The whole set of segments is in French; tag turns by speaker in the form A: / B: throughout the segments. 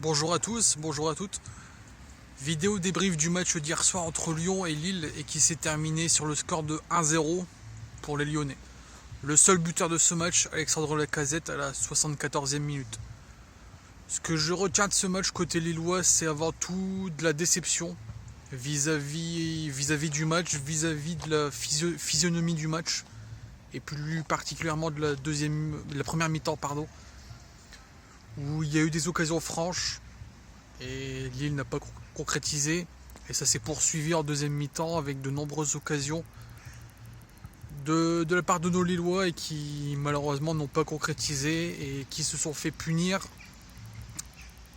A: Bonjour à tous, bonjour à toutes. Vidéo débrief du match d'hier soir entre Lyon et Lille et qui s'est terminé sur le score de 1-0 pour les Lyonnais. Le seul buteur de ce match, Alexandre Lacazette, à la 74e minute. Ce que je retiens de ce match côté lillois, c'est avant tout de la déception vis-à-vis du match, vis-à-vis de la physionomie du match et plus particulièrement de la première mi-temps, où il y a eu des occasions franches et Lille n'a pas concrétisé. Et ça s'est poursuivi en deuxième mi-temps avec de nombreuses occasions de la part de nos Lillois et qui malheureusement n'ont pas concrétisé et qui se sont fait punir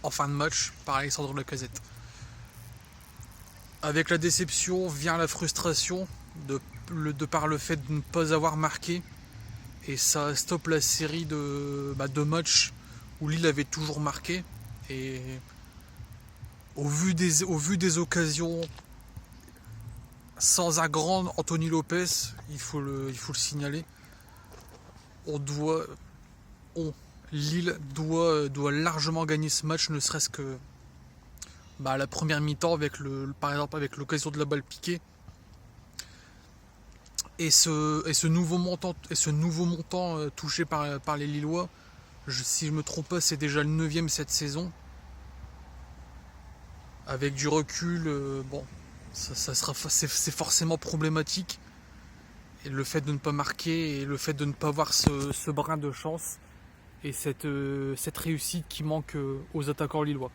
A: en fin de match par Alexandre Lacazette. Avec la déception vient la frustration de par le fait de ne pas avoir marqué. Et ça stoppe la série de matchs où Lille avait toujours marqué. Et au vu des occasions, sans un grand Anthony Lopez, il faut le signaler, Lille doit largement gagner ce match, ne serait-ce que la première mi-temps par exemple avec l'occasion de la balle piquée. Et ce nouveau montant touché par les Lillois, si je ne me trompe pas, c'est déjà le 9e cette saison. Avec du recul, c'est forcément problématique. Et le fait de ne pas marquer et le fait de ne pas avoir ce brin de chance et cette réussite qui manque aux attaquants lillois.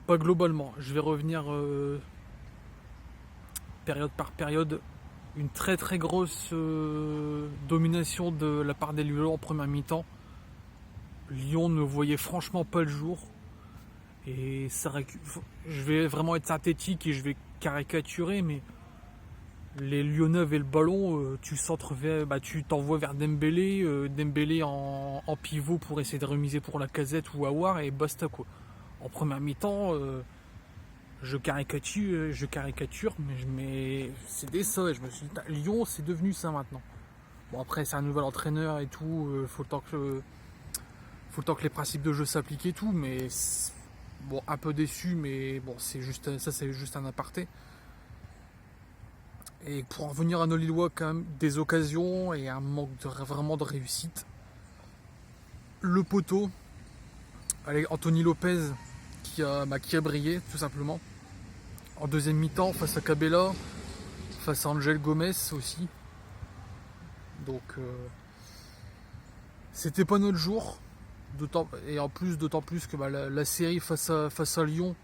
A: Pas globalement, je vais revenir période par période. Une très très grosse domination de la part des Lillois en première mi-temps. Lyon ne voyait franchement pas le jour. Et je vais vraiment être synthétique et je vais caricaturer, mais les Lyonnais avaient le ballon, tu t'envoies vers Dembélé, Dembélé en pivot pour essayer de remiser pour Lacazette ou Aouar et basta quoi. En première mi-temps, je caricature, mais c'était ça. Je me suis dit, Lyon c'est devenu ça maintenant. Bon après c'est un nouvel entraîneur et tout, faut le temps que les principes de jeu s'appliquent et tout, mais bon, un peu déçu, mais bon, c'est juste un aparté. Et pour en revenir à nos Lillois, quand même, des occasions et un manque vraiment de réussite. Le poteau, avec Anthony Lopez, qui a brillé, tout simplement. En deuxième mi-temps, face à Cabella, face à Angel Gomez aussi. Donc, c'était pas notre jour. D'autant plus que la série face à Lyon,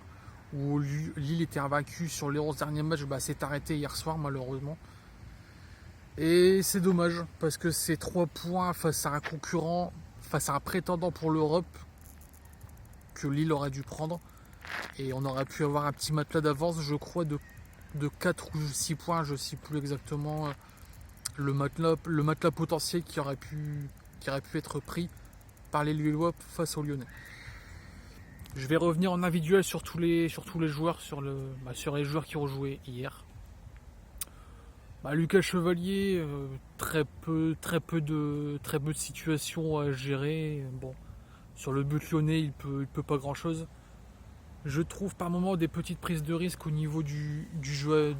A: où Lille était invaincu sur les 11 derniers matchs, s'est arrêtée hier soir malheureusement. Et c'est dommage parce que c'est 3 points face à un concurrent, face à un prétendant pour l'Europe que Lille aurait dû prendre. Et on aurait pu avoir un petit matelas d'avance, je crois, de 4 ou 6 points, je ne sais plus exactement le matelas potentiel qui aurait pu être pris par les Lillois face aux Lyonnais. Je vais revenir en individuel sur tous les joueurs, sur les joueurs qui ont joué hier. Lucas Chevalier, très peu de situations à gérer. Bon, sur le but lyonnais, il peut pas grand chose. Je trouve par moments des petites prises de risque au niveau du jeu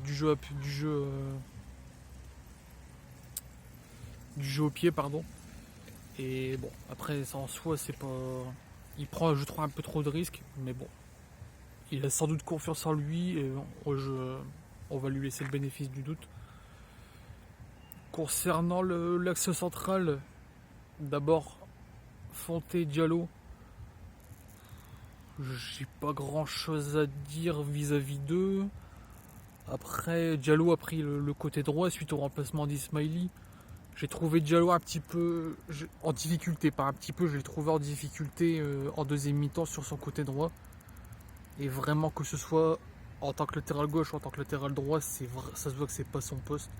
A: au pied, pardon. Et bon, après ça en soi, c'est pas. Il prend, je trouve, un peu trop de risques, mais bon. Il a sans doute confiance en lui et on va lui laisser le bénéfice du doute. Concernant l'axe central, d'abord Fonté, Diallo, j'ai pas grand chose à dire vis-à-vis d'eux. Après, Diallo a pris le côté droit suite au remplacement d'Ismaili. J'ai trouvé Diallo un petit peu en difficulté, pas un petit peu, je l'ai trouvé en difficulté en deuxième mi-temps sur son côté droit. Et vraiment que ce soit en tant que latéral gauche ou en tant que latéral droit, ça se voit que c'est pas son poste.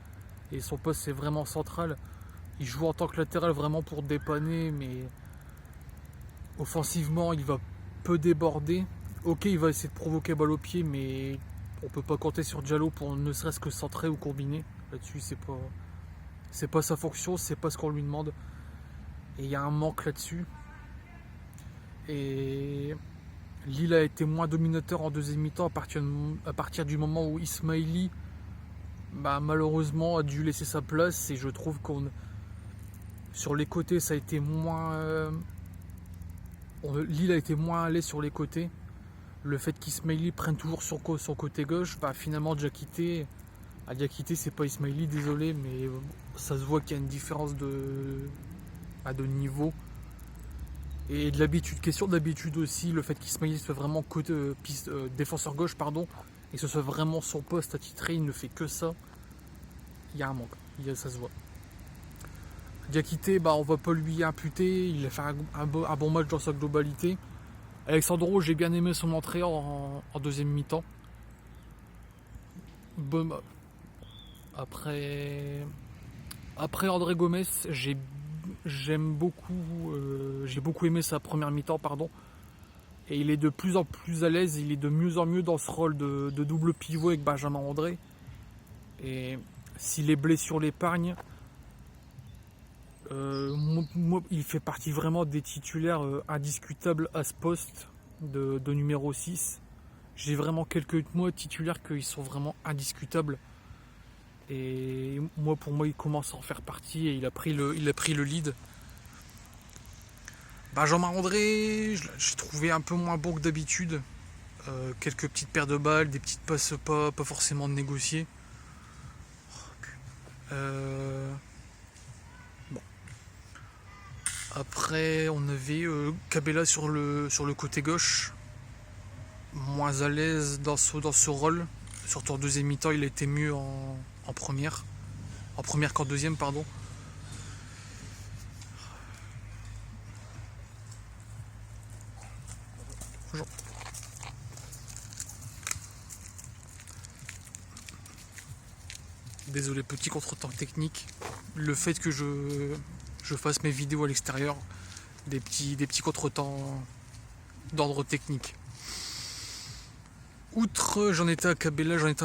A: Et son poste c'est vraiment central. Il joue en tant que latéral vraiment pour dépanner, mais offensivement il va peu déborder. Ok, il va essayer de provoquer balle au pied, mais on peut pas compter sur Diallo pour ne serait-ce que centrer ou combiner. Là-dessus c'est pas sa fonction, c'est pas ce qu'on lui demande. Et il y a un manque là-dessus. Et Lille a été moins dominateur en deuxième mi-temps à partir du moment où Ismaili malheureusement a dû laisser sa place. Et je trouve qu'on sur les côtés ça a été moins... Lille a été moins à l'aise sur les côtés. Le fait qu'Ismaili prenne toujours son côté gauche, finalement Diakité, c'est pas Ismaili, désolé, mais ça se voit qu'il y a une différence de niveau. Et de l'habitude, question d'habitude aussi, le fait qu'Ismaili soit vraiment défenseur gauche, et que ce soit vraiment son poste attitré, il ne fait que ça. Il y a un manque, ça se voit. Diakité, on va pas lui imputer, il a fait un bon match dans sa globalité. Alexandro, j'ai bien aimé son entrée en deuxième mi-temps. Bon, après André Gomes, j'ai beaucoup aimé sa première mi-temps, et il est de plus en plus à l'aise, il est de mieux en mieux dans ce rôle de double pivot avec Benjamin André. Et si les blessures l'épargnent, il fait partie vraiment des titulaires indiscutables à ce poste de numéro 6. J'ai vraiment quelques mots titulaires qui sont vraiment indiscutables. Et pour moi, il commence à en faire partie et il a pris le lead. Benjamin André, j'ai trouvé un peu moins bon que d'habitude. Quelques petites paires de balles, des petites passes pas forcément négociées. Après, on avait Cabella sur le côté gauche, moins à l'aise dans ce rôle. Surtout en deuxième mi-temps, il était mieux en première qu'en deuxième, pardon. Bonjour. Désolé, petit contretemps technique. Le fait que je fasse mes vidéos à l'extérieur, des petits contretemps d'ordre technique. Outre, j'en étais à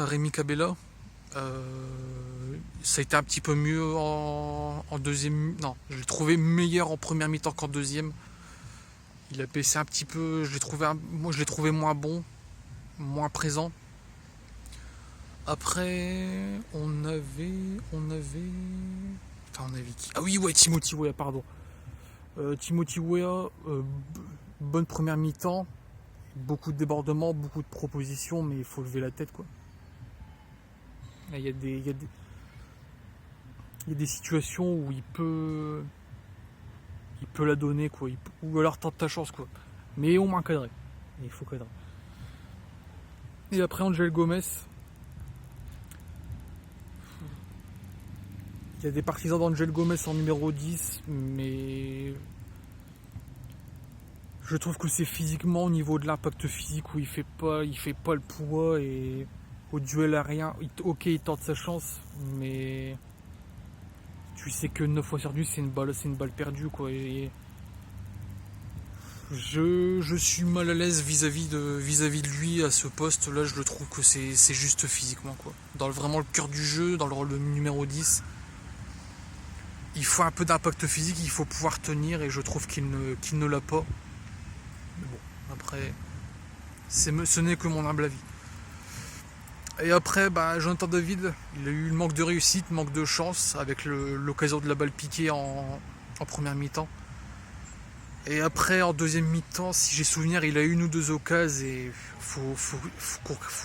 A: Rémi Cabella. Ça a été un petit peu mieux en deuxième. Non, je l'ai trouvé meilleur en première mi-temps qu'en deuxième. Il a baissé un petit peu. Je l'ai trouvé moins bon, moins présent. Après, on avait qui? Ah oui, ouais, Timothy Weah, pardon. Timothy Weah, bonne première mi-temps. Beaucoup de débordements, beaucoup de propositions, mais il faut lever la tête, quoi. Il y a des situations où il peut la donner, quoi. Ou alors tente ta chance, quoi. Mais au moins cadré. Il faut cadrer. Et après, Angel Gomes. Il y a des partisans d'Angel Gomes en numéro 10, mais je trouve que c'est physiquement au niveau de l'impact physique où il fait pas le poids, et au duel aérien, ok, il tente sa chance, mais tu sais que 9 fois sur 10 c'est une balle perdue, quoi. Et je suis mal à l'aise vis-à-vis de lui à ce poste là. Je le trouve que c'est juste physiquement, quoi. Dans vraiment le cœur du jeu, dans le rôle de numéro 10, il faut un peu d'impact physique, il faut pouvoir tenir, et je trouve qu'il ne l'a pas. Mais bon, après, ce n'est que mon humble avis. Et après, Jonathan David, il a eu le manque de réussite, manque de chance, avec l'occasion de la balle piquée en première mi-temps. Et après, en deuxième mi-temps, si j'ai souvenir, il a eu une ou deux occasions, et faut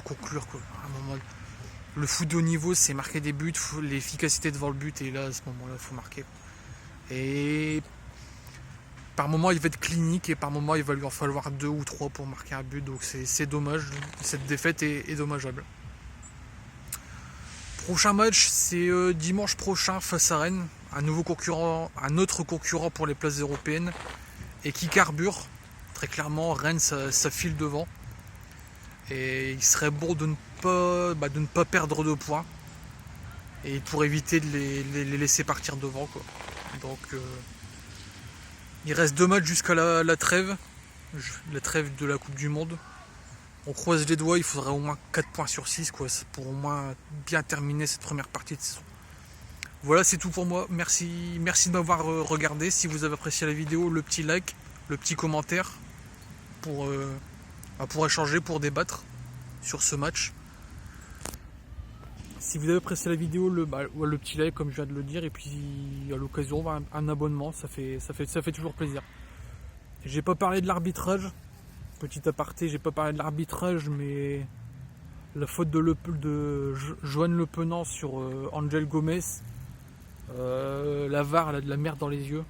A: conclure, quoi. À un moment, le foot de haut niveau, c'est marquer des buts, l'efficacité devant le but, et là, à ce moment-là, il faut marquer. Et par moment, il va être clinique, et par moment, il va lui en falloir 2 ou 3 pour marquer un but. Donc c'est dommage, cette défaite est dommageable. Prochain match, c'est dimanche prochain face à Rennes, un autre concurrent pour les places européennes, et qui carbure. Très clairement, Rennes, ça file devant. Et il serait bon de ne pas perdre de points, et pour éviter de les laisser partir devant, quoi. Donc il reste 2 matchs jusqu'à la trêve de la Coupe du Monde. On croise les doigts, il faudrait au moins 4 points sur 6, quoi, pour au moins bien terminer cette première partie de saison. Voilà, c'est tout pour moi. Merci de m'avoir regardé. Si vous avez apprécié la vidéo, le petit like, le petit commentaire pour échanger, pour débattre sur ce match. Si vous avez apprécié la vidéo, le petit like comme je viens de le dire, et puis à l'occasion un abonnement, ça fait toujours plaisir. J'ai pas parlé de l'arbitrage, petit aparté, j'ai pas parlé de l'arbitrage, mais la faute de Joan Le Penant sur Angel Gomez, la VAR, elle a de la merde dans les yeux,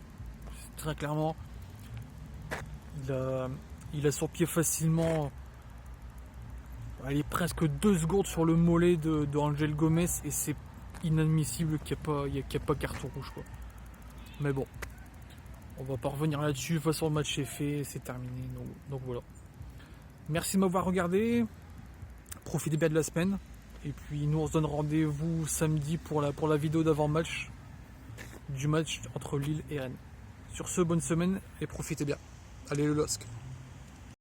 A: très clairement. Il a sur pied facilement. Elle est presque 2 secondes sur le mollet de Angel Gomez et c'est inadmissible qu'il n'y ait pas carton rouge, quoi. Mais bon, on va pas revenir là-dessus. De toute façon, le match est fait, c'est terminé. Donc voilà. Merci de m'avoir regardé. Profitez bien de la semaine. Et puis nous on se donne rendez-vous samedi pour la vidéo d'avant-match du match entre Lille et Rennes. Sur ce, bonne semaine et profitez bien. Allez le LOSC.